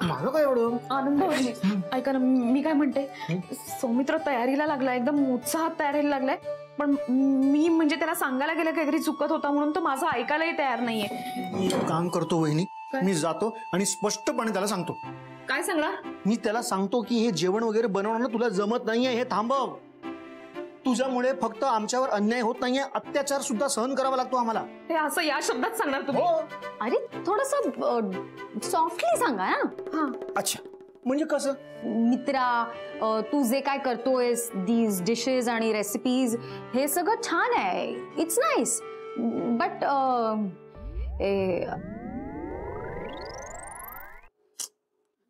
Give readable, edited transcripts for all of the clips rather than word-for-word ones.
माझं काय एवढं? आनंद भाऊजी ऐका ना, मी काय म्हणते, सौमित्र तयारीला लागलाय, एकदम उत्साहात तयारीला लागलाय, पण मी म्हणजे त्याला सांगायला गेलं काहीतरी चुकत होता म्हणून तो माझं ऐकायलाही तयार नाहीये. मी एक काम करतो वहिनी, मी जातो आणि स्पष्टपणे त्याला सांगतो. काय सांगणार? मी त्याला सांगतो की हे जेवण वगैरे बनवणं तुला जमत नाहीये, हे थांबव. तुझ्यामुळे फक्त आमच्यावर अन्याय होत नाहीये, अत्याचार सुद्धा सहन करावा लागतो आम्हाला. हे असं या शब्दात सांगणार तुम्ही? अरे थोडंसं सॉफ्टली सांगा ना. हा अच्छा, म्हणजे कसं? मित्रा, तू जे काय करतोयस, दीज डिशेस आणि रेसिपीज, हे सगळं छान आहे, इट्स नाईस, बट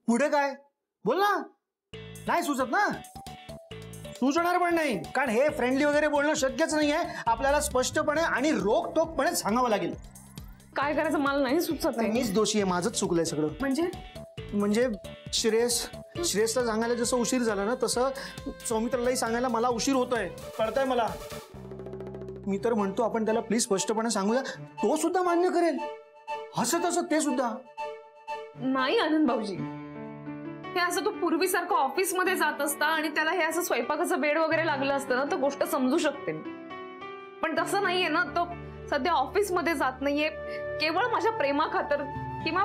पुढे काय बोल ना. नाही सुचत ना, सुचणार पण नाही, कारण हे फ्रेंडली वगैरे बोलणं शक्यच नाहीये. आपल्याला स्पष्टपणे आणि रोखटोकपणे सांगावं लागेल. काय करायचं मला नाही सुचत आहे. मीच दोषी आहे, माझंच चुकलंय सगळं. म्हणजे श्रेयसला सांगायला जसं उशीर झाला ना, तसं सौमित्रालाही सांगायला मला उशीर होतोय, कळतंय मला. मी तर म्हणतो आपण त्याला प्लीज स्पष्टपणे सांगूया, तो सुद्धा मान्य करेल. हसत हसत ते सुद्धा. नाही आनंद भाऊजी, हे असं तो पूर्वीसारखं ऑफिस मध्ये जात असता आणि त्याला हे असं स्वयंपाकाचं बेड वगैरे लागलं असतं ना, तर गोष्ट समजू शकते, पण तसं नाहीये ना. तो सध्या ऑफिस मध्ये जात नाहीये, केवळ माझ्या प्रेमा खातर किंवा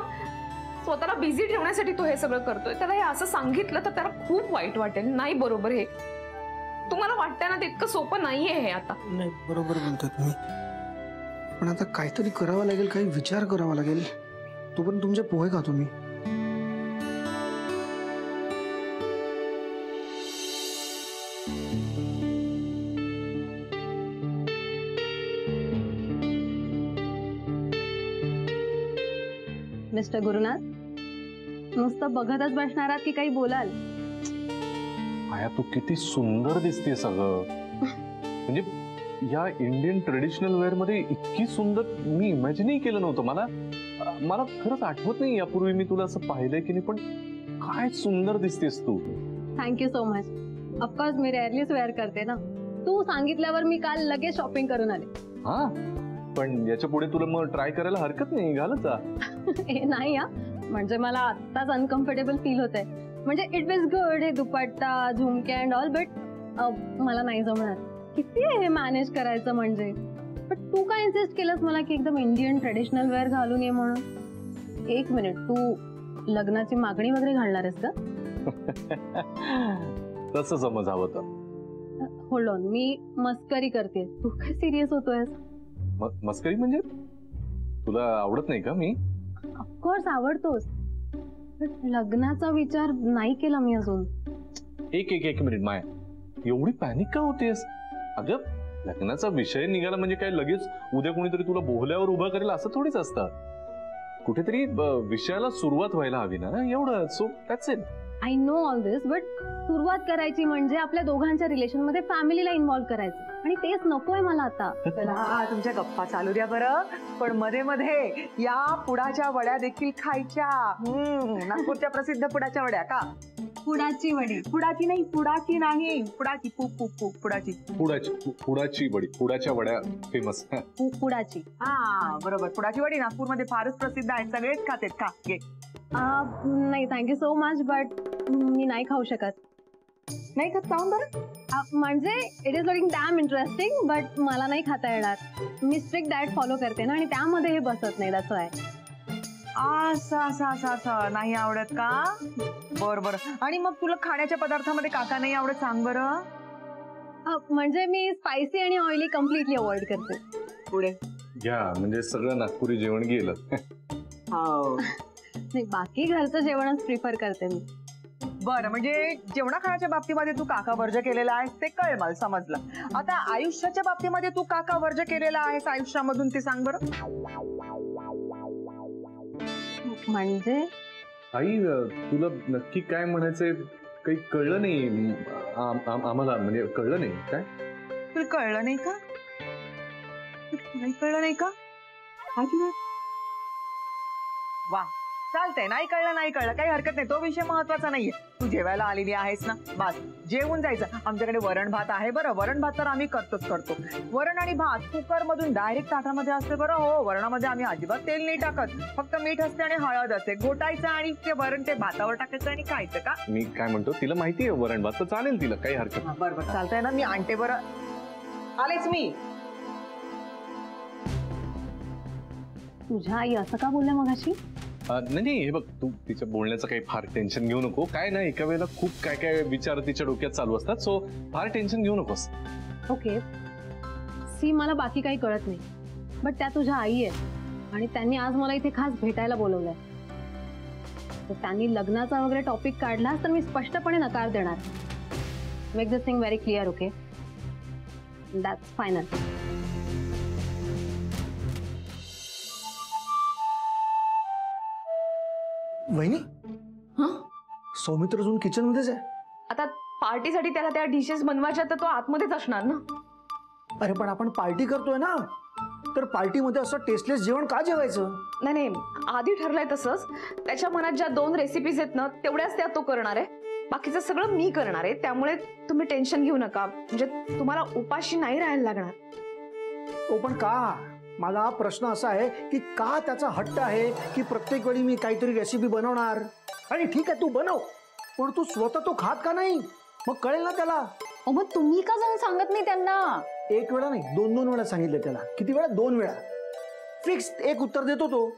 स्वतःला बिझी ठेवण्यासाठी तो हे सगळं करतोय. त्याला हे असं सांगितलं तर त्याला खूप वाईट वाटेल. नाही बरोबर, हे तुम्हाला वाटतंय ना, ते इतकं सोपं नाहीये हे. आता नाही, बरोबर बोलतोय तुम्ही, पण आता काहीतरी करावं लागेल, काही विचार करावा लागेल. तोपर्यंत तुमचे पोहे खातो मी. मिस्टर गुरुनाथ, नुसतं बघतच बसणार आहात की काही बोलाल? आया, तू किती सुंदर दिसते सगळं. म्हणजे या इंडियन ट्रेडिशनल वेअर मध्ये इतकी सुंदर मी इमॅजिनही केलं नव्हतं. मला खरंच आठवत नाही यापूर्वी मी तुला असं पाहिलंय की नाही, पण काय सुंदर दिसतेस तू. Thank you so much. ऑफकोर्स मी रेअरलीच वेअर करते ना. तू सांगितल्यावर मी काल लगेच शॉपिंग करून आले. हा, पण याच्या पुढे तुला मग ट्राय करायला हरकत नाही, घालत जा. नाही हा, म्हणजे मला आत्ताच अनकम्फर्टेबल फील होत आहे. म्हणजे इट वॉज गुड, हे दुपट्टा, झुमके अँड ऑल, बट मला नाही जमणार. किती आहे हे मॅनेज करायचं म्हणजे. बट तू काय इन्सिस्ट केलंस मला की एकदम इंडियन ट्रेडिशनल वेअर घालून ये म्हणून? एक मिनिट, तू लग्नाची मागणी वगैरे घालणार आहेस का? तसं समज हवं तर. होल्ड ऑन, मी मस्करी करते, तू काय सिरियस होतोयस? मस्करी म्हणजे तुला आवडत नाही का मी? ऑफकोर्स आवडतोस, बट लग्नाचा विचार नाही केला मी अजून. एक मिनिट माया, एवढी पॅनिक का होतेस? अगं, लग्नाचा विषय निघाला म्हणजे काय लगेच उद्या कोणीतरी तुला बोहल्यावर उभं करेल असं थोडीच असतं. कुठेतरी विषयाला सुरुवात व्हायला हवी ना, एवढं. So that's it. I know all this, but सुरुवात करायची म्हणजे आपल्या दोघांच्या रिलेशन मध्ये फॅमिलीला इन्व्हॉल्व करायचं, आणि तेच नकोय मला आता. चला, तुमच्या गप्पा चालू द्या बरं, पण मध्ये मध्ये या पुडाच्या वड्या देखील खायच्या. नागपूरच्या प्रसिद्ध पुडाच्या वड्या. का पुडाची वडी? पुडाची नाही, पुडाची नाही, पुडाची. पुडाची पुडाची वडी, पुडाच्या वड्या फेमस. पुडाची. हा बरोबर, पुडाची वडी नागपूरमध्ये फारच प्रसिद्ध आहे, सगळेच खातेत. का घे. नाही थँक्यू सो मच, बट मी नाही खाऊ शकत. नाही खात? काऊन बरं? म्हणजे it is looking dam interesting, but मला नाही खाता येणार. मी स्ट्रिक्ट डाएट फॉलो करते ना, आणि त्यामध्ये हे बसत नाही. त्याचं आहे. असं नाही आवडत का? बरं. आणि मग तुला खाण्याच्या पदार्थामध्ये काका नाही आवडत, सांग बरं. म्हणजे मी स्पायसी आणि ऑइली कम्प्लिटली अवॉइड करते. पुढे घ्या, म्हणजे सगळं नागपुरी जेवण गेलं. नाही, बाकी घरचं जेवणच प्रिफर करते मी. बरं, म्हणजे जेवणा खाण्याच्या बाबतीमध्ये तू काका वर्ज केलेला आहेस ते कळ मला, समजलं. आता आयुष्याच्या बाबतीमध्ये तू काका वर्ज केलेला आहेस आयुष्यामधून, ते सांग बरं. म्हणजे आई, तुला नक्की काय म्हणायचंय काही कळलं नाही आम्हाला, म्हणजे कळलं नाही काय? तुला कळलं नाही का? नाही कळलं नाही का? वा, चालतंय, नाही कळलं काही हरकत नाही, तो विषय महत्वाचा नाहीये. तू जेवायला आलेली आहेस ना, बस जेवून जायचं. आमच्याकडे वरण भात आहे बरं, वरण भात तर आम्ही करतो. वरण आणि भात कुकर मधून डायरेक्ट ताटामध्ये असते बरं. हो, वरणामध्ये आम्ही अजिबात तेल नाही टाकत, फक्त मीठ असते आणि हळद असते. घोटायचं आणि ते वरण ते भातावर टाकायचं आणि खायचं. का मी काय म्हणतो, तिला माहिती आहे वरण भात तर चालेल, तिला काही हरकत नाही. बरं चालतंय ना, मी आणते बरं. आलेच मी. तुझ्या आई असं का बोलल्या मगाशी? नाही हे बघ, तू तिच्या बोलण्याचं काही फार टेन्शन घेऊ नको. काय ना, एका वेळेला खूप काय काय विचार तिच्या डोक्यात चालू असतात, सो फार टेन्शन घेऊ नकोस. ओके सी, मला बाकी काही कळत नाही, बट त्या तुझ्या आई आहेत आणि त्यांनी आज मला इथे खास भेटायला बोलवलंय. तर त्यांनी लग्नाचा वगैरे टॉपिक काढलास तर मी स्पष्टपणे नकार देणार. Make this thing very clear. Okay, that's final. वहिनी, हा, सौमित्र अजून किचन मध्येच आहे. आता पार्टीसाठी त्याला त्या डिशेस बनवायच्या, तर तो आतमध्येच असणार ना. अरे पण आपण पार्टी करतोय ना, तर पार्टीमध्ये असं टेस्टलेस जेवण का जेवायचं? नाही, आधी ठरलंय तसंच. त्याच्या मनात ज्या 2 रेसिपीज आहेत ना, तेवढ्याच त्या तो करणार आहे. बाकीचं सगळं मी करणार आहे. त्यामुळे तुम्ही टेन्शन घेऊ नका, म्हणजे तुम्हाला उपाशी नाही राहायला लागणार. हो पण का? माझा हा प्रश्न असा आहे की का त्याचा हट्ट आहे की प्रत्येक वेळी मी काहीतरी रेसिपी बनवणार. आणि ठीक आहे, तू बनव, पण तू स्वतः तो खात का नाही? मग कळेल ना त्याला. मग तुम्ही का जाऊन सांगत नाही त्यांना? एक वेळा नाही, 2 वेळा सांगितलं त्याला. किती वेळा? 2 वेळा. फिक्स एक उत्तर देतो तो.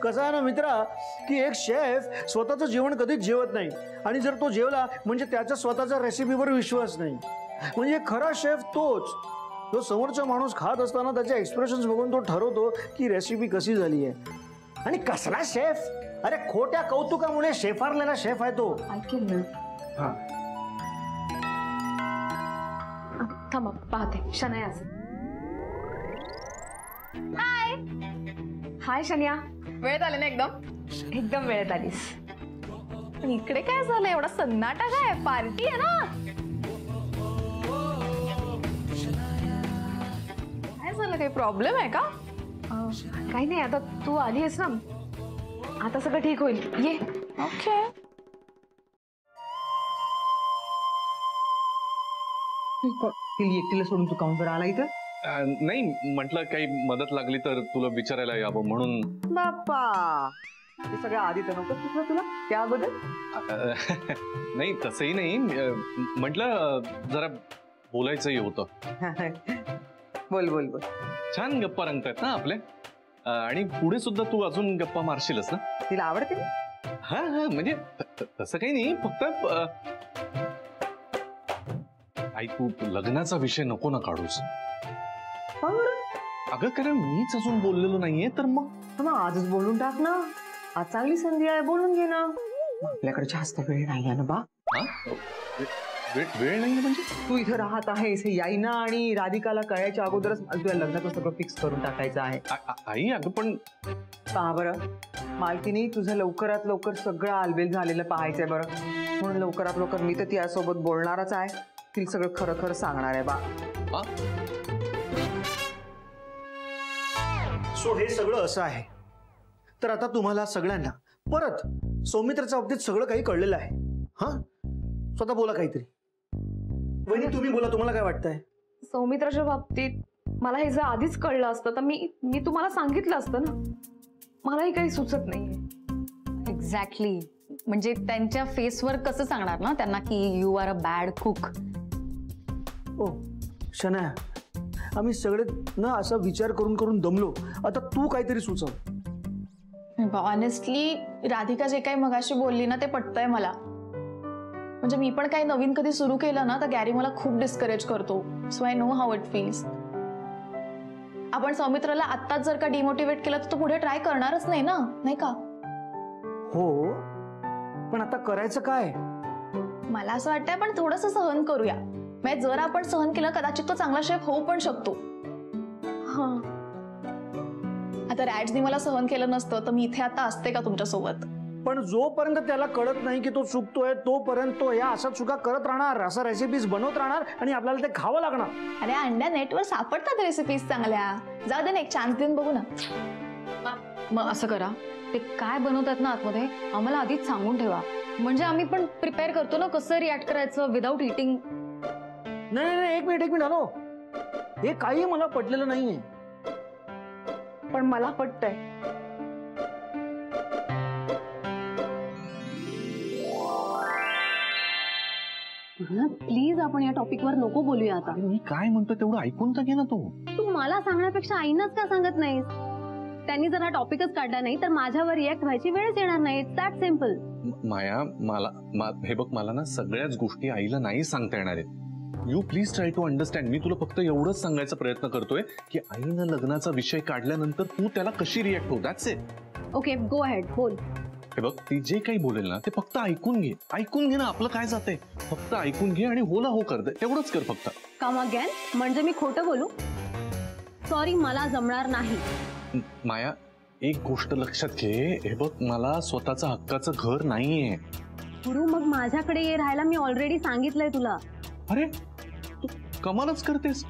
कसं आहे ना मित्रा, की एक शेफ स्वतःचं जेवण कधीच जेवत नाही, आणि जर तो जेवला म्हणजे त्याच्या स्वतःच्या रेसिपीवर विश्वास नाही. म्हणजे खरा शेफ तोच जो समोरचा माणूस खात असताना त्याचे एक्सप्रेशन्स बघून तो ठरवतो की रेसिपी कशी झाली आहे. आणि कसला शेफ? अरे खोट्या कौतुकामुळे शेफारलेला शेफ आहे तो. ऐकेल ना. हा, थांबा पाहते. शनाया. हाय शनिया. वेळेत आले ना एकदम. एकदम वेळेत आलीस. पण इकडे काय झालं, एवढा सन्नाटा काय? पार्टी आहे ना. काय झालं, काही प्रॉब्लेम आहे का? काही नाही, आता तू आली आहेस ना, आता सगळं ठीक होईल. ये. ओके. तिला एकटीला सोडून तू काउंटर आला इथं? नाही म्हटलं, काही मदत लागली तर तुला विचारायला यावं म्हणून. बाप्पा, ते सगळं आधी तर नको सुचलं तुला त्याबद्दल? नाही तसंही नाही, म्हटलं जरा बोलायचंही होतं. बोल. छान गप्पा रंगतायत ना आपले, आणि पुढे सुद्धा तू अजून गप्पा मारशीलच ना? तिला आवडते ना? हा म्हणजे तसं काही नाही, फक्त आई तू लग्नाचा विषय नको ना काढूस. अगं कारण मीच अजून बोललेलो नाहीये, तर मग आजच बोलून टाक ना. आज चांगली संधी आहे, बोलून घे ना. आपल्याकडे जास्त वेळ नाही आहे ना बा. वेळ नाही म्हणजे? तू इथं राहत आहेस हे याईना आणि राधिकाला कळायच्या अगोदरच मला तुझ्या लग्नाचं सगळं फिक्स करून टाकायचं आहे. आई अगं पण पहा बरं, मालकीनी तुझं लवकरात लवकर सगळं आलबेल झालेलं पाहायचंय बरं. म्हणून लवकरात लवकर मी तर तिच्यासोबत बोलणारच आहे. तिला सगळं खरं खरं सांगणार आहे बा. सो हे सगळं असं आहे. तर आता तुम्हाला सगळ्यांना परत सौमित्राच्या बाबतीत सगळं काही कळलेलं आहे. हा, स्वतः बोला काहीतरी. वहिनी तुम्ही बोला, तुम्हाला काय वाटतंय? सौमित्राच्या बाबतीत मला हे जर आधीच कळलं असतं तर मी तुम्हाला सांगितलं असतं ना. मलाही काही सुचत नाहीये. एक्झॅक्टली. म्हणजे त्यांच्या फेसवर कसं सांगणार ना त्यांना की you are a bad cook. Oh Shanaya, आम्ही सगळे ना असा विचार करून करून दमलो. आता तू काहीतरी सुचव. ऑनेस्टली राधिका जे काही मगाशी बोलली ना ते पटतंय मला. म्हणजे मी पण काही नवीन कधी सुरू केलं ना तर गॅरी मला खूप डिस्करेज करतो. So I know how it feels. आपण सौमित्राला आत्ताच जर का डिमोटिवेट केलं तर तो पुढे ट्राय करणारच नाही ना, नाही का? हो, पण आता करायचं काय? मला असं वाटतंय पण थोडंसं सहन करूया. म्हणजे जर आपण सहन केलं कदाचित तो चांगला शेफ होऊ पण शकतो. हा, आता रॅड्सनी मला सहन केलं नसतं तर मी इथे आता असते का तुमच्यासोबत? पण जोपर्यंत त्याला कळत नाही की तो चुकतोय तोपर्यंत तो या अशा चुका करत राहणार, असा रेसिपीज बनवत राहणार आणि आपल्याला ते खावं लागणार. अरे अंड्या नेटवर सापडतात रेसिपीज चांगल्या. जाऊ दे ना, एक चान्स देऊन बघू ना. मग असं करा, ते काय बनवतात ना आतमध्ये आम्हाला आधीच सांगून ठेवा, म्हणजे आम्ही पण प्रिपेअर करतो ना कसं रिॲक्ट करायचं विदाऊट इटिंग. नाही नाही, एक मिनिट हॅलो, हे काही मला पटलेलं नाहीये. पण मला पटतंय. प्लीज आपण या टॉपिकवर नको बोलूया आता. मी काय म्हणतो तेवढं ऐकून तर घे ना तू. तू मला सांगण्यापेक्षा आईनाच का सांगत नाहीस? त्यांनी जर हा टॉपिकच काढला नाही तर माझ्यावर रिॲक्ट व्हायची वेळच येणार नाही. That simple. माया हे बघ, मला ना सगळ्याच गोष्टी आईला नाही सांगता येणार आहेत. You please try to understand. मी तुला फक्त एवढंच सांगायचा प्रयत्न करतोय की आईनं लग्नाचा विषय काढल्यानंतर तू त्याला कशी रिॲक्ट हो. That's it. Okay, go ahead, बोल. हे बघ, ती जे काही बोलेल ना ते फक्त ऐकून घे. ऐकून घे ना, आपलं काय जातंय. फक्त ऐकून घे आणि होला हो कर दे, तेवढंच कर फक्त. कम अगेन, म्हणजे मी खोटं बोलू? सॉरी, मला जमणार नाही. माया, एक गोष्ट लक्षात घे. हे बघ, मला स्वतःचं हक्काचं घर नाहीये. गुरु, मग माझ्याकडे ये राहायला. मी ऑलरेडी सांगितलंय तुला. अरे तू कमालच करतेस.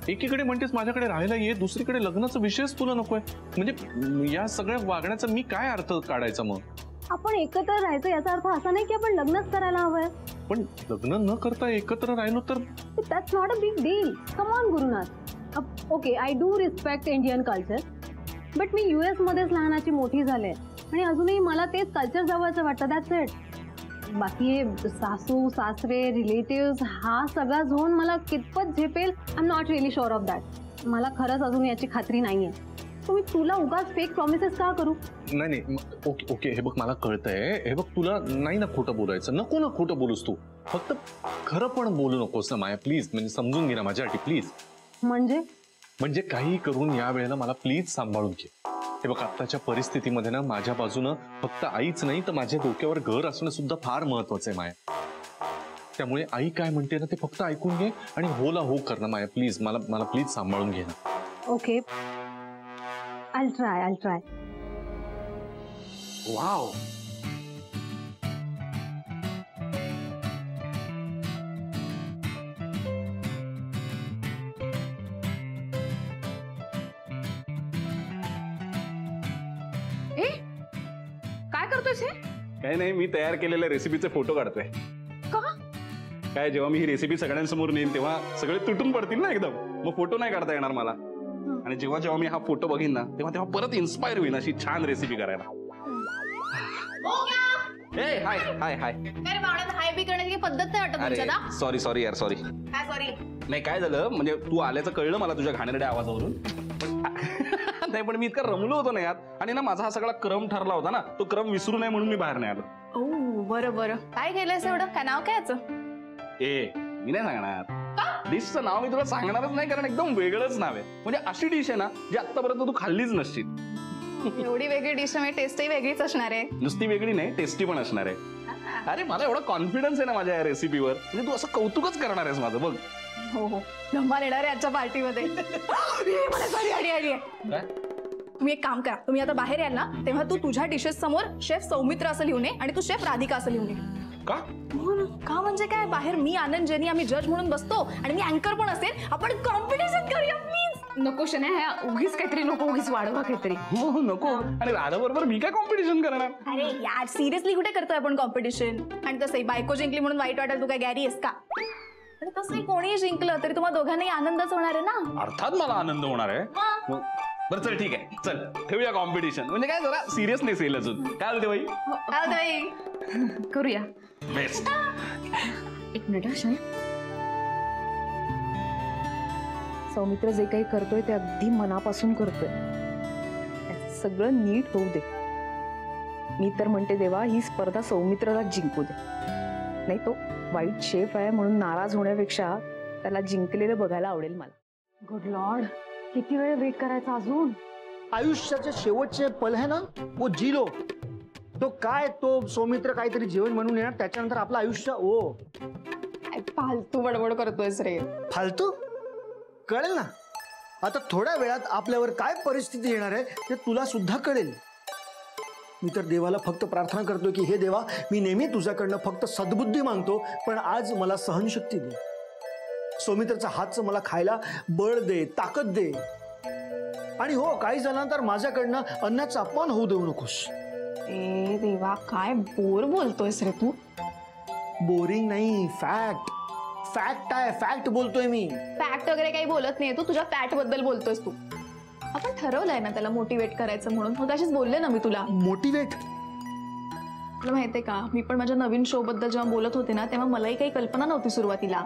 एकीकडे म्हणतेस माझ्याकडे राहायला ये, दुसरीकडे लग्नाचा विषयच तुला नकोय. म्हणजे या सगळ्या वागण्याचा मी काय अर्थ काढायचा मग? आपण एकत्र राहायचं याचा अर्थ असा नाही की आपण लग्नच करायला हवंय. पण लग्न न करता एकत्र राहिलो तर that's not a big deal. Come on Gurunath. Okay, I do respect Indian culture, but me US मध्येच लहानाची मोठी झाले आणि अजूनही मला तेच कल्चर जवळचं वाटतं. That's it. बाकी हे सासू सासरे रिलेटिव्ह हा सगळा झोन मला कितपत झेपेल I am not really sure of that. मला खरंच अजून याची खात्री नाहीये. तुम्ही तुला उगाच फेक प्रॉमिसेस का करू? नाही. ओके ओके, हे बघ, मला कळतंय. हे बघ, तुला नाही ना खोटं बोलायचं. नको ना खोटं बोलूस तू. फक्त खरं पण बोलू नकोस ना माया, प्लीज. म्हणजे समजून घे ना माझ्यासाठी, प्लीज. म्हणजे काही करून या वेळेला मला प्लीज सांभाळून घे. हे बघ, आत्ताच्या परिस्थितीमध्ये ना माझ्या बाजूनं फक्त आईच नाही तर माझ्या डोक्यावर घर असणं सुद्धा फार महत्वाचं आहे माया. त्यामुळे आई काय म्हणते ना ते फक्त ऐकून घे आणि होला हो कर ना माया, प्लीज. मला प्लीज सांभाळून घे ना. Okay, I'll try. वाव. काय करतोयस हे? काही नाही, मी तयार केलेल्या रेसिपीचे फोटो काढतोय. का? काय, जेव्हा मी ही रेसिपी सगळ्यांसमोर नेईन तेव्हा सगळे तुटून पडतील ना एकदम, मग फोटो नाही काढता येणार मला. आणि जेव्हा जेव्हा मी हा फोटो बघीन ना तेव्हा परत इन्स्पायर होईन अशी छान रेसिपी करायला. हाय हाय हाय. हाय बी करण्याची पद्धत नाही वाटत तुमच्या. सॉरी यार, सॉरी. काय सॉरी? नाही, काय झालं म्हणजे तू आल्याचं कळलं मला तुझ्या घाणेरड्या आवाजावरून. नाही, पण मी इतका रमलो होतो ना यात, आणि ना माझा हा सगळा क्रम ठरला होता ना, तो क्रम विसरू नये म्हणून मी बाहेर नाही आलो. ओ बरं. काय केलंयस एवढं? काय नाव काय याचं? मी नाही सांगणार. डिशचं नाव मी तुला सांगणारच नाही, कारण एकदम वेगळंच नाव आहे. म्हणजे अशी डिश आहे ना जी आतापर्यंत तू खाल्लीच नसशील. एवढी वेगळी डिश आहे, टेस्टही वेगळीच असणार आहे. नुसती वेगळी नाही, टेस्टी पण असणार आहे. अरे, मला एवढा कॉन्फिडन्स आहे ना माझ्या या रेसिपीवर, म्हणजे तू असं कौतुकच करणार आहेस माझं. बघ, हो धमाल येणार आहे आजच्या पार्टीमध्ये. तुम्ही एक काम करा, तुम्ही आता बाहेर याल ना तेव्हा तू तुझ्या डिशेस समोर शेफ सौमित्र असं लिहून ये आणि तू शेफ राधिका असं लिहून ये. का? का म्हणजे काय, बाहेर मी आनंद जेनी आम्ही जज म्हणून बसतो आणि मी अँकर पण असेल. आपण कॉम्पिटिशन करूया प्लीज. नको शन्या, उगीच काहीतरी नको, उगीच वाढवा काहीतरी. हो नको. आणि राधा बरोबर मी काय कॉम्पिटिशन करणार? अरे यार, सिरियसली कुठे करतोय आपण कॉम्पिटिशन? आणि तसंही बायको जिंकली म्हणून वाईट वाटेल, तू काय गॅरी आहेस का? आणि तसंही कोणीही जिंकलं तरी तुम्हाला दोघांनाही आनंदच होणार आहे ना. अर्थात मला आनंद होणार आहे. बरं चल, ठीक आहे, चल ठेवूया कॉम्पिटिशन. म्हणजे काय, जरा सिरियसनेस येईल अजून. काय बोलते बाई? करूया. बेस्ट. एक मिनिट शन्या. सौमित्र जे काही करतोय ते अगदी मनापासून करतोय. त्याचं सगळं नीट होऊ दे. मी तर म्हणते देवा, ही स्पर्धा सौमित्राला जिंकू दे. नाही, तो वाईट शेफ आहे म्हणून नाराज होण्यापेक्षा त्याला जिंकलेलं बघायला आवडेल मला. गुड लॉर्ड, किती वेळ वेट करायचा अजून? आयुष्याचे शेवटचे पल है ना, वो जी लो. तो सौमित्र काहीतरी जेवण म्हणून येणार, त्याच्यानंतर आपलं आयुष्य. ओ फालतू बडबड करतोयस रे. फालतू? कळेल ना आता थोड्या वेळात आपल्यावर काय परिस्थिती येणार आहे ते तुला सुद्धा कळेल. मी तर देवाला फक्त प्रार्थना करतोय की हे देवा, मी नेहमी तुझ्याकडनं फक्त सद्बुद्धी मागतो, पण आज मला सहनशक्ती दे. सौमित्रचा हातचं मला खायला बळ दे, ताकद दे. आणि हो काही झालं तर माझ्याकडनं अन्नाचा अपमान होऊ देऊ नकोस. ए देवा, काय बोर बोलतोयस रे तू. बोरिंग नाही, फॅक्ट फॅक्ट आहे, फॅक्ट बोलतोय मी. फॅक्ट वगैरे काही बोलत नाही, तू तुझ्या फॅट बद्दल बोलतोयस. तू आपण ठरवलंय ना त्याला मोटिवेट करायचं म्हणून. मगाशीच बोलले ना मी तुला. मोटिवेट? तुला माहितीये का, मी पण माझ्या नवीन शो बद्दल जेव्हा बोलत होते ना तेव्हा मलाही काही कल्पना नव्हती सुरुवातीला,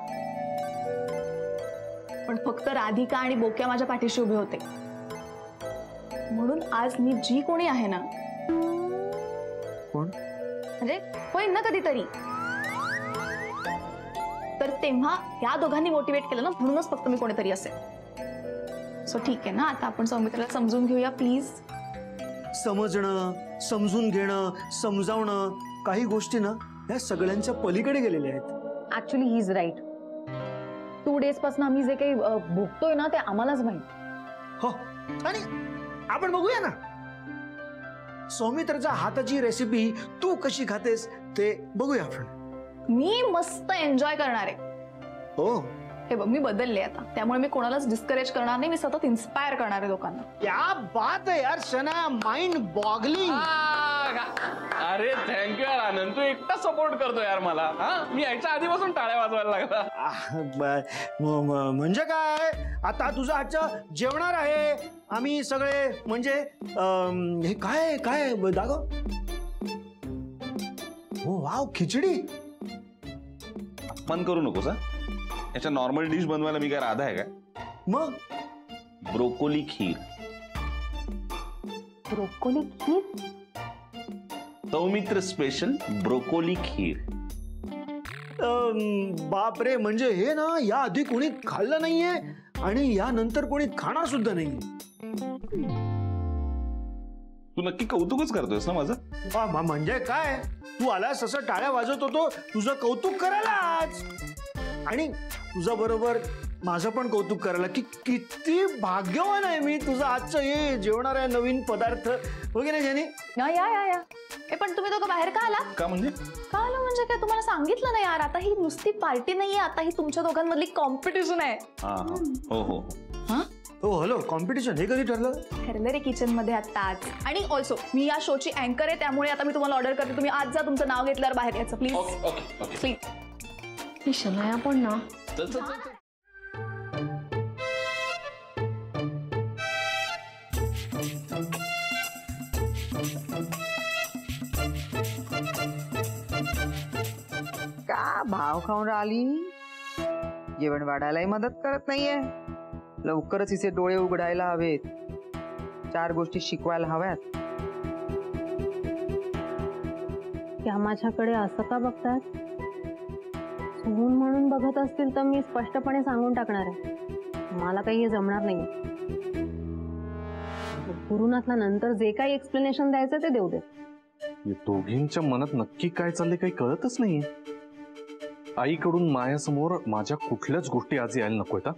पण फक्त राधिका आणि बोक्या माझ्या पाठीशी उभे होते. म्हणून आज मी जी कोणी आहे ना, कोण म्हणजे होईन ना कधीतरी, तर तेव्हा या दोघांनी मोटिवेट केलं ना, म्हणूनच फक्त मी कोणीतरी असेल. सो ठीक आहे ना, आता आपण सौमित्राला समजून घेऊया प्लीज. समजणं, समजून घेणं, समजावणं, काही गोष्टी ना या सगळ्यांच्या पलीकडे गेलेल्या आहेत. Actually he is right. 2 days पासून आम्ही जे काही भोगतोय ना ते आम्हालाच माहित. हो, आणि आपण बघूया ना सौमित्रच्या हाताची रेसिपी तू कशी खातेस ते बघूया आपण. मी मस्त एन्जॉय करणार आहे. हो, हे बघ मी बदलले आता, त्यामुळे मी कोणालाच डिस्करेज करणार नाही. मी सतत इन्स्पायर करणार आहे लोकांना. क्या बात आहे यार शना, माइंड बॉगलिंग. अरे थँक्यू यार आनंद, तू एकटा सपोर्ट करतो यार मला. हा, मी यायच्या आधीपासून टाळ्या वाजवायला लागला. म्हणजे काय, आता तुझं हातचं जेवणार आहे आम्ही सगळे. म्हणजे हे काय काय दाखव. हो वाव, खिचडी. मन करू नकोस हा. याच्या नॉर्मल डिश बनवायला मी काय राधा आहे काय? मग ब्रोकोली खीर. ब्रोकोली खीर? सौमित्र स्पेशल ब्रोकोली खीर. बापरे, म्हणजे हे ना या आधी कोणी खाल्लं नाहीये आणि यानंतर कोणी खाणार सुद्धा नाहीये. तू नक्की कौतुकच करतोयस ना माझं? म्हणजे काय, तू आलास असं टाळ्या वाजवत होतो तुझं कौतुक करायलाच, आणि तुझ्या बरोबर माझं पण कौतुक करायला की किती भाग्यवान आहे मी. तुझं आजचं हे जेवणारा नवीन पदार्थ वगैरे जेनी. या या या या. ए पण तुम्ही दोघं बाहेर का आला? का म्हणजे? का आलं म्हणजे काय, तुम्हाला सांगितलं ना यार, आता ही नुसती पार्टी नाहीये, आता ही तुमच्या दोघांमधली कॉम्पिटिशन आहे. हा हो हो हा हो, हॅलो, कॉम्पिटिशन हे कधी ठरलं? ठरलं रे किचन मध्ये आताच. आणि ऑल्सो मी या शोची अँकर आहे, त्यामुळे आता मी तुम्हाला ऑर्डर करते, तुम्ही आज जा, तुमचं नाव घेतल्यावर बाहेर यायचं प्लीज. प्लीज. ही शनाया पण ना. का भाव खाऊन राहिली, जेवण वाढायलाही मदत करत नाहीये. लवकरच हिचे डोळे उघडायला हवेत, 4 गोष्टी शिकवायला हव्यात. त्या माझ्याकडे असं का बघतात? सून म्हणून बघत असतील तर मी स्पष्टपणे सांगून टाकणार आहे, मला काही हे जमणार नाही. गुरुनाथला नंतर जे काही एक्सप्लेनेशन द्यायचं ते देऊ दे. दोघींच्या मनात नक्की काय चाललंय काही कळतच नाहीये. आईकडून मायासमोर माझ्या कुठल्याच गोष्टी आज यायला नकोय का,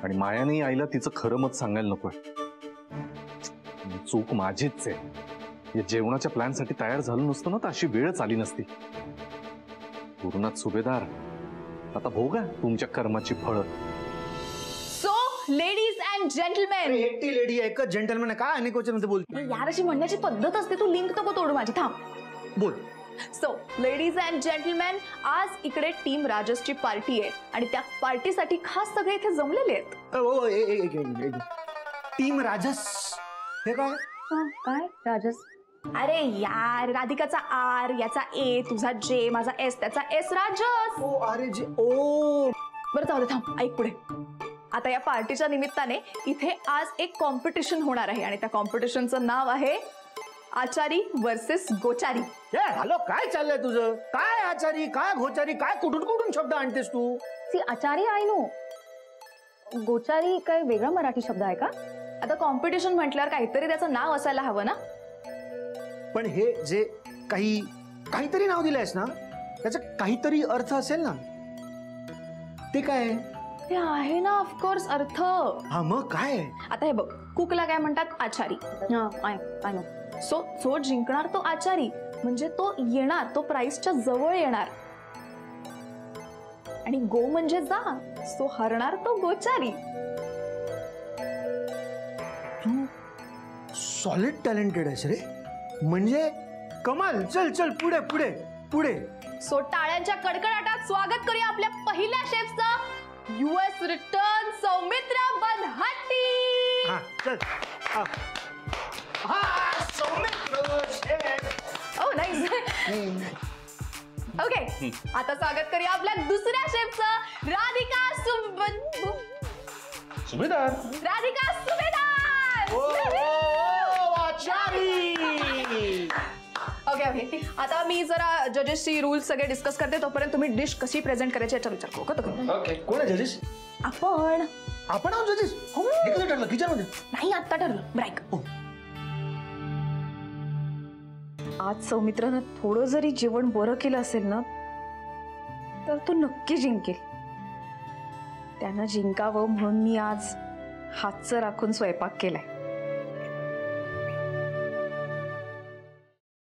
आणि मायाने आईला तिचं खरं मत सांगायला नकोय. चूक माझीच आहे. या जेवणाच्या प्लॅन साठी तयार झालं नसतं ना तर अशी वेळच आली नसती. गुरुनाथ सुभेदार, आता भोगा तुमच्या कर्माची फळं. So ladies and gentleman. एकटी लेडी आहे का जेंटलमॅन आहे काय अनेक वचन बोलते यार, अशी म्हणण्याची पद्धत असते, तू लिंक नको तोडू माझी, थांब. बोल. सो लेडीज अँड जेंटलमॅन, आज इकडे टीम राजसची पार्टी आहे आणि त्या पार्टीसाठी खास सगळे इथे जमलेले आहेत. टीम राजस हे काय? काय राजस? अरे यार, राधिकाचा आर, याचा ए, तुझा जे, माझा एस, त्याचा एस, राजस. ओ अरे जे ओ. बरं जाऊ दे, थांब, ऐक पुढे. आता या पार्टीच्या निमित्ताने इथे आज एक कॉम्पिटिशन होणार आहे आणि त्या कॉम्पिटिशनचं नाव आहे आचारी वर्सेस गोचारी. हॅलो, काय चाललंय तुझं? काय आचारी, काय गोचारी, काय कुठून कुठून शब्द आणतेस तू? सी आचारी आय नो, गोचारी काय वेगळा मराठी शब्द आहे का? आता कॉम्पिटिशन म्हटल्यावर काहीतरी त्याचं नाव असायला हवं ना. पण हे जे काहीतरी नाव दिलंयस ना, त्याचा काहीतरी अर्थ असेल ना. ते काय? ते आहे ना ऑफकोर्स अर्थ. हा मग काय? आता हे बघ, कुकला काय म्हणतात? आचारी. I know. सो जो जिंकणार तो आचारी, म्हणजे तो येणार, तो प्राइसच्या जवळ येणार. आणि गो म्हणजे जा, सो हरणार तो गोचारी. सॉलिड टॅलेंटेड आहेस रे, म्हणजे कमाल. चल चल पुढे पुढे पुढे. सो टाळ्यांच्या कडकडाटात स्वागत करूया आपल्या पहिल्या शेफचं, US रिटर्न सौमित्र बनहट्टी. हा चल. Soumitra chef. Oh nice. Okay, आता स्वागत करूया आपल्या दुसऱ्या शेफचं, राधिका सुभेदार. राधिका सुभेदार. ओके ओके, आता मी जरा जजेसची रूल्स सगळे डिस्कस करते, तोपर्यंत तुम्ही डिश कशी प्रेझेंट करायची याचा विचार करू का? ओके. कोण आहे जजेस? आपण आहोत जजेस. हे कसं ठरलं किचन मध्ये? नाही, आत्ता ठरलं. ब्रेक. आज सौमित्रानं थोडं जरी जेवण बरं केलं असेल ना, तर तो नक्की जिंकेल. त्यानं जिंकावं म्हणून मी आज हातचं राखून स्वयंपाक केलाय.